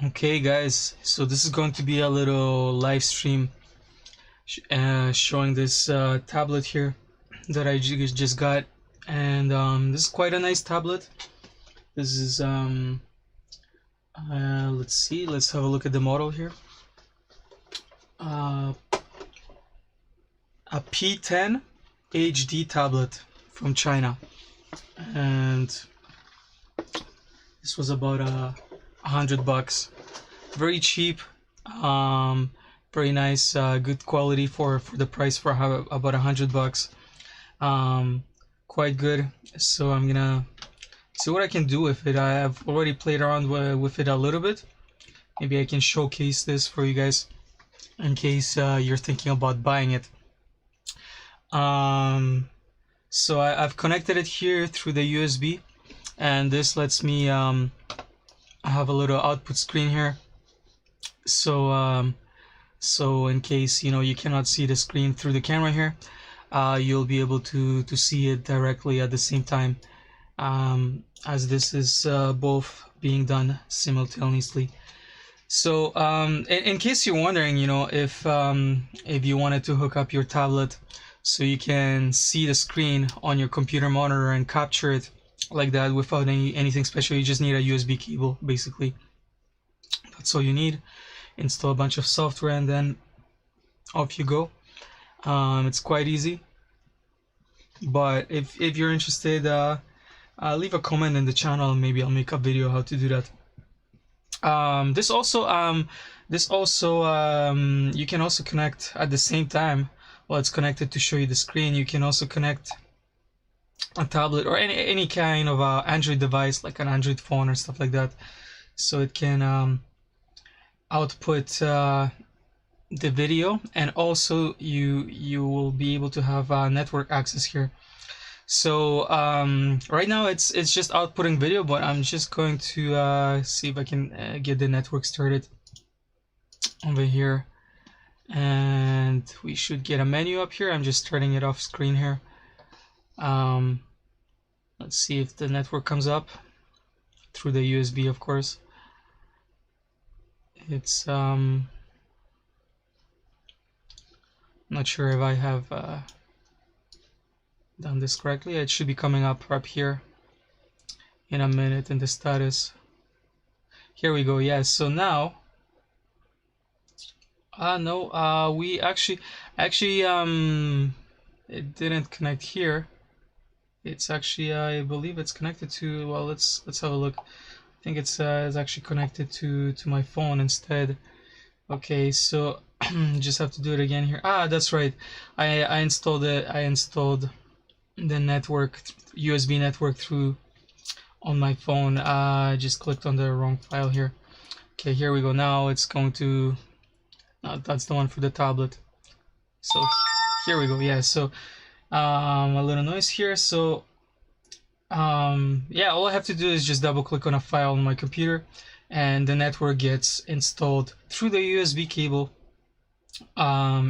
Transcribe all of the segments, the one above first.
Okay guys, so this is going to be a little live stream showing this tablet here that I just got, and this is quite a nice tablet. This is let's see, let's have a look at the model here. A P10HD tablet from China, and this was about $100. Very cheap, very nice, good quality for the price, for about $100. Quite good. So I'm gonna see what I can do with it. I have already played around with it a little bit. Maybe I can showcase this for you guys in case you're thinking about buying it. So I've connected it here through the USB, and this lets me have a little output screen here. So so in case you cannot see the screen through the camera here, you'll be able to see it directly at the same time, as this is both being done simultaneously. So in case you're wondering, if you wanted to hook up your tablet so you can see the screen on your computer monitor and capture it like that without anything special, you just need a USB cable. Basically, that's all you need. Install a bunch of software and then off you go. It's quite easy, but if you're interested, leave a comment in the channel and maybe I'll make a video how to do that. This also you can also connect at the same time while it's connected to show you the screen. You can also connect a tablet or any kind of Android device, like an Android phone or stuff like that, so it can output the video, and also you will be able to have network access here. So right now it's just outputting video, but I'm just going to see if I can get the network started over here, and we should get a menu up here. I'm just turning it off screen here. Let's see if the network comes up through the USB, of course. It's not sure if I have done this correctly. It should be coming up here in a minute in the status. Here we go. Yes, so now no, we actually it didn't connect here. It's actually, I believe it's connected to, well, let's have a look. I think it's actually connected to my phone instead. Okay, so just have to do it again here. That's right. I installed it. I installed the network, USB network, through on my phone. I just clicked on the wrong file here. Okay, here we go. Now it's going to, no, that's the one for the tablet. So here we go. Yeah, so a little noise here. So yeah, all I have to do is just double click on a file on my computer, and the network gets installed through the USB cable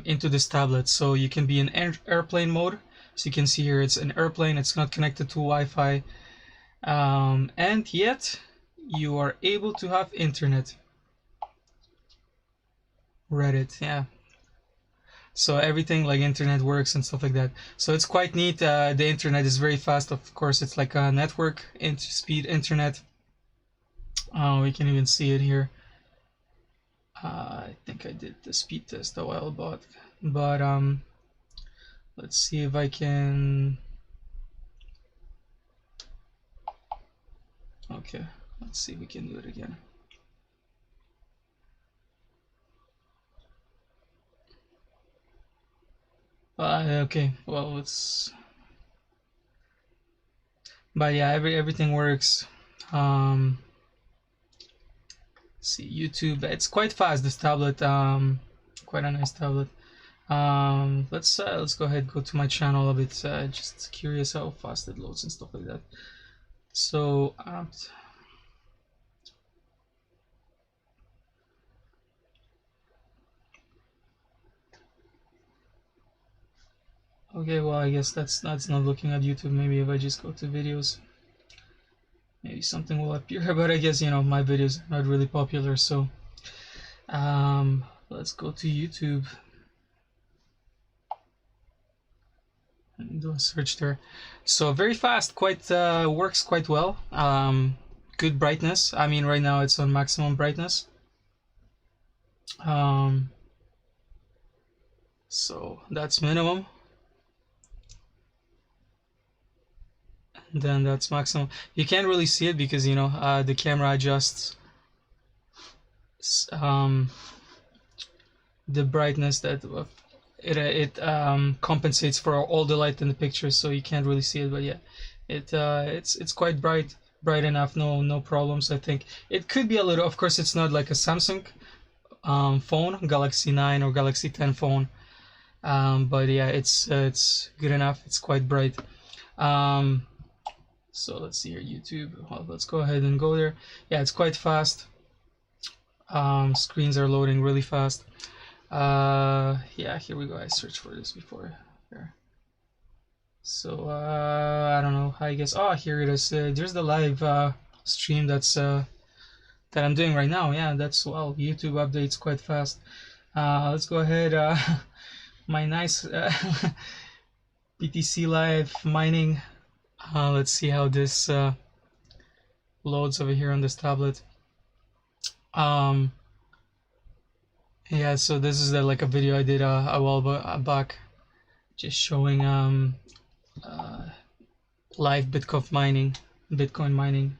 into this tablet. So you can be in airplane mode. So you can see here it's an airplane, it's not connected to Wi-Fi, and yet you are able to have internet. Reddit, yeah. So everything like internet works and stuff like that. So it's quite neat. The internet is very fast. Of course, it's like a network speed internet. We can even see it here. I think I did the speed test a while back, but let's see if I can. Okay, let's see if we can do it again. Okay, well, it's, but yeah, everything works. See, YouTube, it's quite fast, this tablet. Quite a nice tablet. Let's go ahead, go to my channel a bit. Just curious how fast it loads and stuff like that. So okay, well, I guess that's not looking at YouTube. Maybe if I just go to videos. maybe something will appear, but I guess, you know, my videos are not really popular, so let's go to YouTube and do a search there. So very fast, quite works quite well. Good brightness. I mean, right now it's on maximum brightness. So that's minimum. And then that's maximum. You can't really see it because, you know, the camera adjusts the brightness that it compensates for all the light in the picture, so you can't really see it. But yeah, it's quite bright enough. No problems. I think it could be a little, of course it's not like a Samsung phone, Galaxy 9 or Galaxy 10 phone, but yeah, it's good enough. It's quite bright. So let's see here, YouTube. Well, let's go ahead and go there. Yeah, it's quite fast. Screens are loading really fast. Yeah, here we go. I searched for this before here. So I don't know, I guess, oh, here it is. There's the live stream that's that I'm doing right now. Yeah, that's, well, YouTube updates quite fast. Let's go ahead. My nice PTC live mining. Let's see how this loads over here on this tablet. Yeah, so this is like a video I did a while back, just showing live Bitcoin mining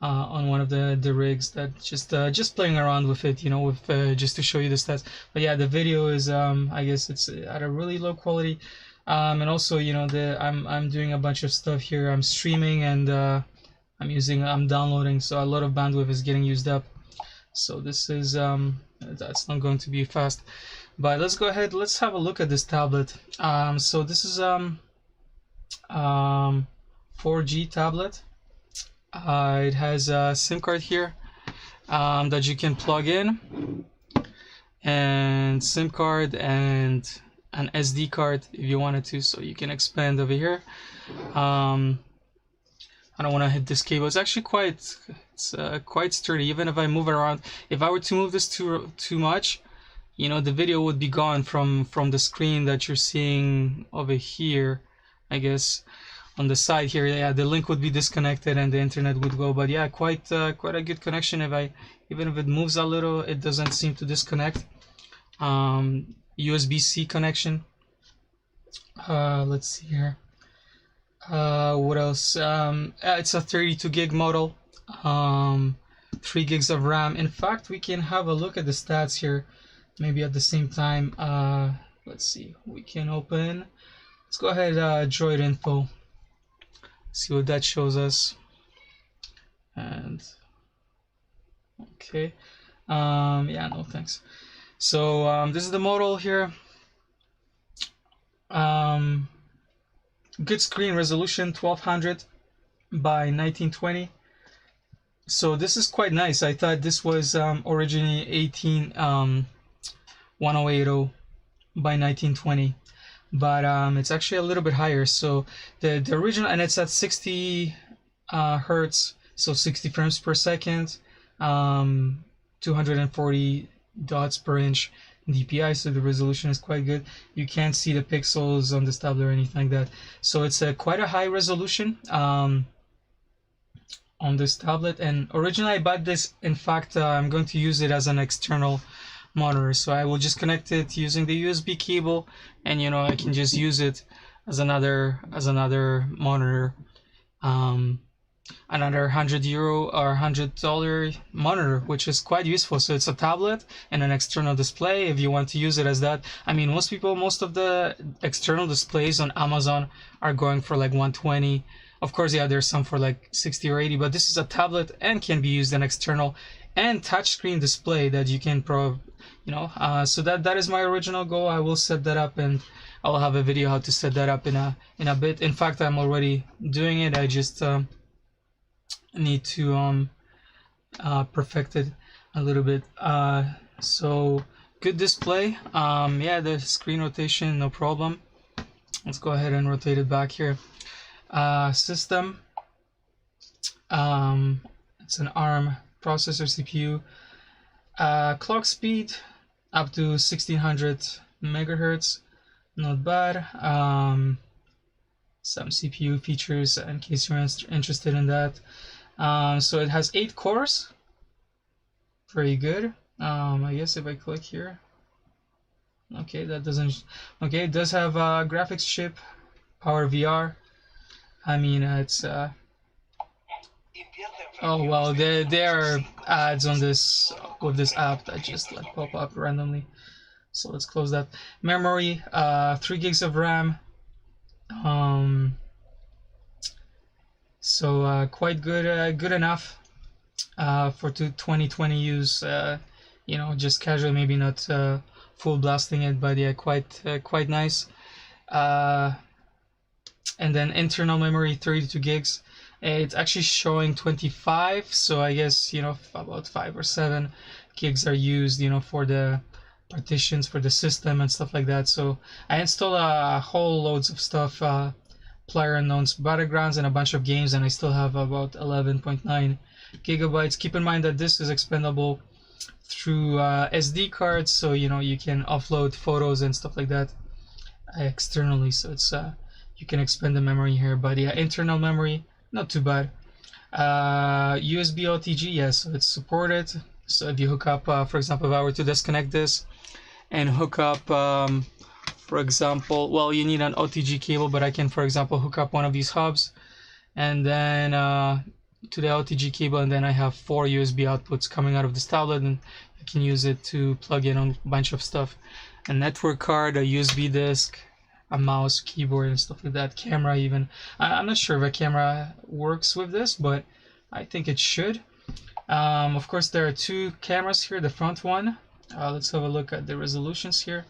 on one of the rigs, that just playing around with it, you know, with just to show you the stats. But yeah, the video is I guess it's at a really low quality, and also, you know, I'm doing a bunch of stuff here. I'm streaming and I'm downloading, so a lot of bandwidth is getting used up. So this is that's not going to be fast. But let's go ahead, let's have a look at this tablet. So this is 4G tablet. It has a SIM card here that you can plug in, and SIM card and an SD card if you wanted to, so you can expand over here. I don't want to hit this cable. It's actually quite sturdy. Even if I move it around, if I were to move this too much, you know, the video would be gone from the screen that you're seeing over here. I guess on the side here, yeah, the link would be disconnected and the internet would go. But yeah, quite a good connection. Even if it moves a little, it doesn't seem to disconnect. USB-C connection. Let's see here. What else? It's a 32 gig model, 3 gigs of RAM. In fact, we can have a look at the stats here, maybe at the same time. Let's see, we can open, let's go ahead, Droid info, see what that shows us. And okay, yeah, no thanks. So this is the model here. Good screen resolution, 1200 by 1920. So this is quite nice. I thought this was originally 1080 by 1920, but it's actually a little bit higher. So the original, and it's at 60 hertz, so 60 frames per second, 240 dots per inch DPI, so the resolution is quite good. You can't see the pixels on this tablet or anything like that. So it's quite a high resolution on this tablet. And originally I bought this, in fact, I'm going to use it as an external monitor. So I will just connect it using the USB cable, and you know, I can just use it as another monitor. Another €100 or $100 monitor, which is quite useful. So it's a tablet and an external display if you want to use it as that. I mean, most of the external displays on Amazon are going for like 120. Of course, yeah, there's some for like 60 or 80, but this is a tablet and can be used an external and touchscreen display that you can so that is my original goal. I will set that up, and I'll have a video how to set that up in a bit. In fact, I'm already doing it. I just need to perfect it a little bit. So good display. Yeah, the screen rotation, no problem. Let's go ahead and rotate it back here. System, It's an ARM processor CPU. Clock speed up to 1600 megahertz, not bad. Some CPU features in case you're interested in that. So it has 8 cores, very good. I guess if I click here, okay, that doesn't, okay, it does have a graphics chip, Power VR. I mean, it's oh well, there are ads on this with this app that just like pop up randomly. So let's close that. Memory, 3 gigs of RAM. So quite good, good enough for 2020 use. You know, just casual, maybe not full blasting it, but yeah, quite nice. And then internal memory, 32 gigs. It's actually showing 25, so I guess, you know, about 5 or 7 gigs are used, you know, for the partitions for the system and stuff like that. So I installed a whole loads of stuff, PlayerUnknown's Battlegrounds and a bunch of games, and I still have about 11.9 gigabytes. Keep in mind that this is expandable through SD cards, so you know you can offload photos and stuff like that externally. So it's you can expand the memory here, but yeah, internal memory not too bad. USB OTG, yes, so it's supported. So if you hook up, for example, if I were to disconnect this and hook up, for example, well, you need an OTG cable, but I can, for example, hook up one of these hubs and then to the OTG cable, and then I have 4 USB outputs coming out of this tablet, and I can use it to plug in a bunch of stuff. A network card, a USB disk, a mouse, keyboard, and stuff like that. Camera even. I'm not sure if a camera works with this, but I think it should. Of course, there are 2 cameras here. The front one. Let's have a look at the resolutions here.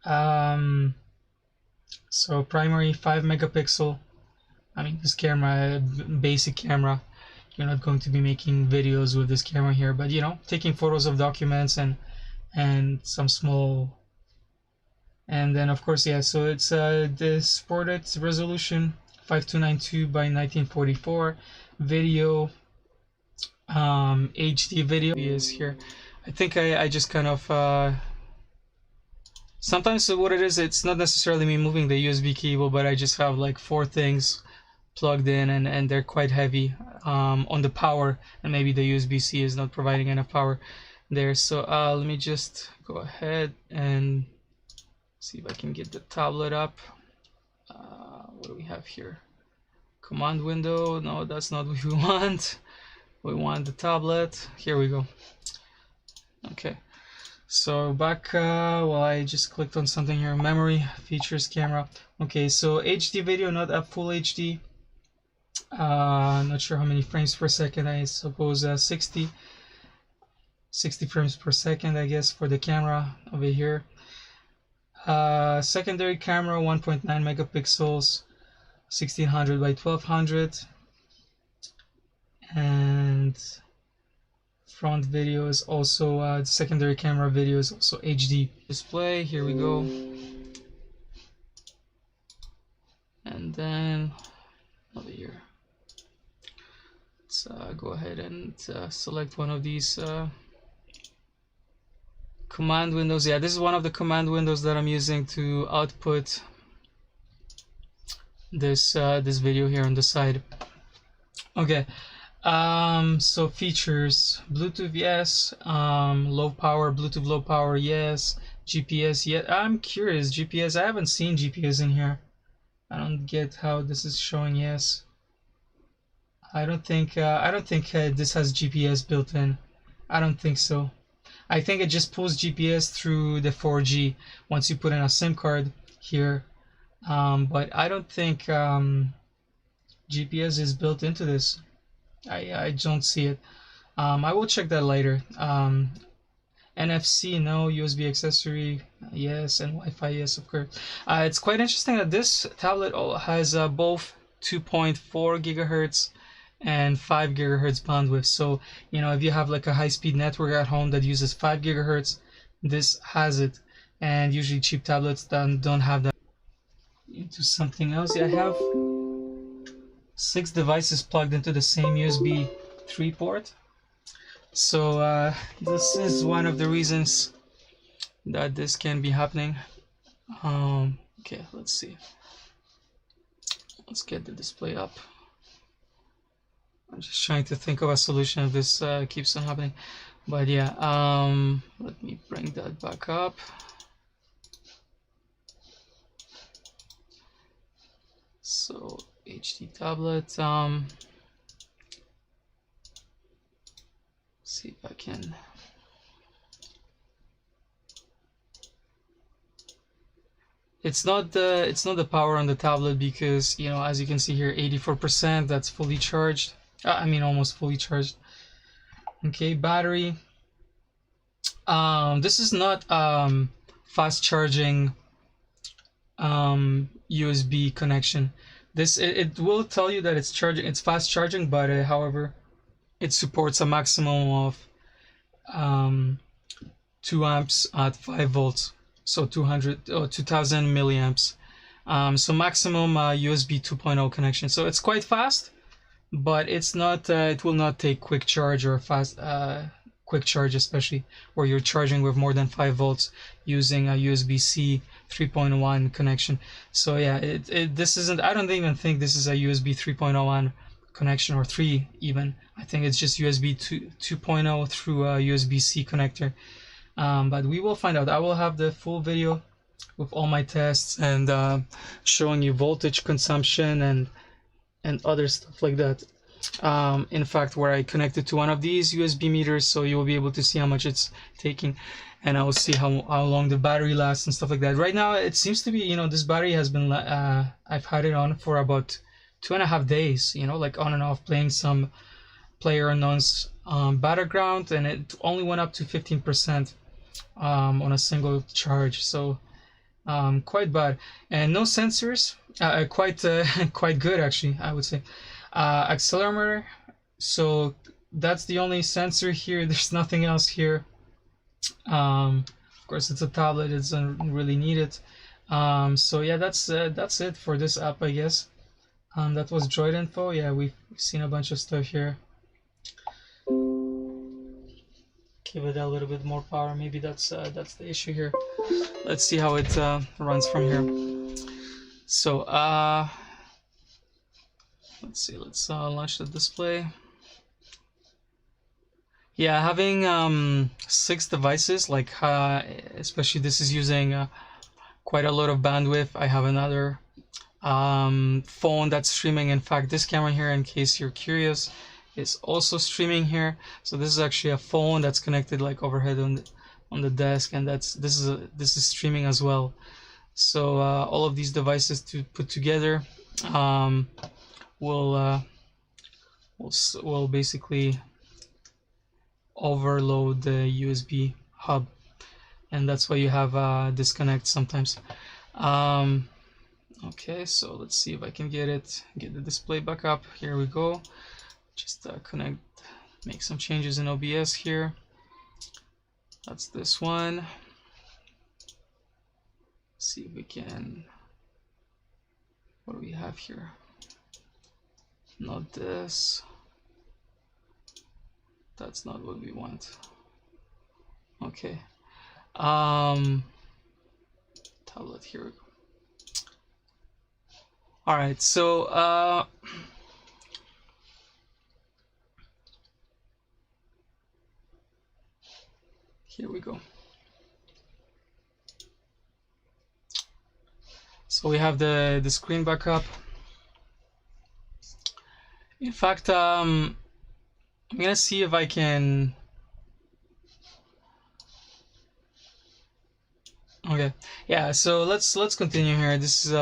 So primary 5 megapixel. I mean, this camera, basic camera. You're not going to be making videos with this camera here, but you know, taking photos of documents and some small. And then of course, yeah, so it's the supported resolution 5292 by 1944 video, HD video is here. I think I just kind of sometimes what it is, it's not necessarily me moving the USB cable, but I just have like 4 things plugged in, and they're quite heavy on the power, and maybe the USB-C is not providing enough power there. So let me just go ahead and see if I can get the tablet up. What do we have here? Command window. No, that's not what we want. We want the tablet. Here we go. Okay. So back, well, I just clicked on something here. Memory, features, camera. Okay, so HD video, not at full HD. Not sure how many frames per second. I suppose 60 frames per second, I guess, for the camera over here. Secondary camera 1.9 megapixels, 1600 by 1200, and front video is also the secondary camera video is also HD. Display, here we go, and then over here, let's go ahead and select one of these command windows. Yeah, this is one of the command windows that I'm using to output this this video here on the side. Okay, so features: Bluetooth, yes. Low power, Bluetooth low power, yes. GPS, yeah. I'm curious, GPS. I haven't seen GPS in here. I don't get how this is showing yes. I don't think this has GPS built in. I don't think so. I think it just pulls GPS through the 4G once you put in a SIM card here, but I don't think GPS is built into this. I don't see it. I will check that later. NFC, no. USB accessory, yes. And Wi-Fi, yes, of course. It's quite interesting that this tablet has both 2.4 gigahertz and 5 gigahertz bandwidth. So you know, if you have like a high-speed network at home that uses 5 gigahertz, this has it, and usually cheap tablets don't have that. Into something else, I have 6 devices plugged into the same USB 3 port. So this is one of the reasons that this can be happening. Okay, let's see. Let's get the display up. I'm just trying to think of a solution if this keeps on happening. But yeah, let me bring that back up. So HD tablet. See if I can. It's not the power on the tablet because, you know, as you can see here, 84%. That's fully charged. I mean, almost fully charged. Okay, battery. This is not fast charging USB connection. It will tell you that it's charging, it's fast charging, but however, it supports a maximum of 2 amps at 5 volts, so 2000 milliamps. So maximum USB 2.0 connection. So it's quite fast, but it's not. It will not take quick charge or fast quick charge, especially where you're charging with more than 5 volts using a USB-C 3.1 connection. So yeah, this isn't. I don't even think this is a USB 3.01 connection or 3 even. I think it's just USB 2.0 through a USB-C connector. But we will find out. I will have the full video with all my tests and showing you voltage consumption and other stuff like that. In fact, where I connected to one of these USB meters, so you will be able to see how much it's taking, and I will see how long the battery lasts and stuff like that. Right now, it seems to be, you know, this battery has been, I've had it on for about 2.5 days, you know, like on and off, playing some PlayerUnknown's Battleground, and it only went up to 15% on a single charge. So quite bad, and no sensors. Quite good actually, I would say. Accelerometer, so that's the only sensor here. There's nothing else here. Of course, it's a tablet, it doesn't really need it. So yeah, that's it for this app, I guess. That was Droid Info. Yeah, we've seen a bunch of stuff here. Give it a little bit more power. Maybe that's the issue here. Let's see how it runs from here. So let's see. Let's launch the display. Yeah, having 6 devices, like especially this is using quite a lot of bandwidth. I have another phone that's streaming. In fact, this camera here, in case you're curious, is also streaming here. So this is actually a phone that's connected like overhead on the desk, and this is streaming as well. So all of these devices to put together will basically overload the USB hub, and that's why you have disconnect sometimes. Okay, so let's see if I can get the display back up. Here we go. Just connect, make some changes in OBS here. That's this one. See if we can. What do we have here? Not this. That's not what we want. Okay. Tablet, here we go. All right, so here we go. So we have the screen back up. In fact, I'm gonna see if I can. Okay, yeah. So let's continue here. This is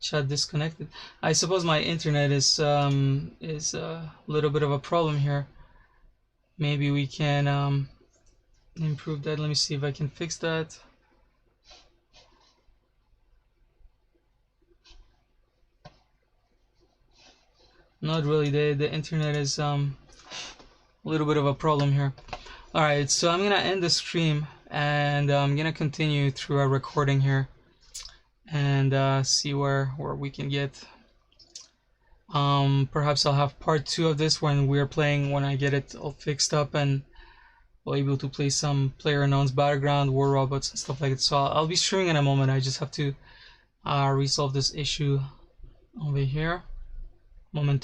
chat disconnected. I suppose my internet is a little bit of a problem here. Maybe we can improve that. Let me see if I can fix that. Not really. The internet is a little bit of a problem here. All right, so I'm gonna end the stream and I'm gonna continue through our recording here. and see where we can get. Perhaps I'll have part 2 of this when we're playing, when I get it all fixed up and we'll able to play some PlayerUnknown's Battleground, Warrobots and stuff like that. So I'll be streaming in a moment. I just have to resolve this issue over here momentarily.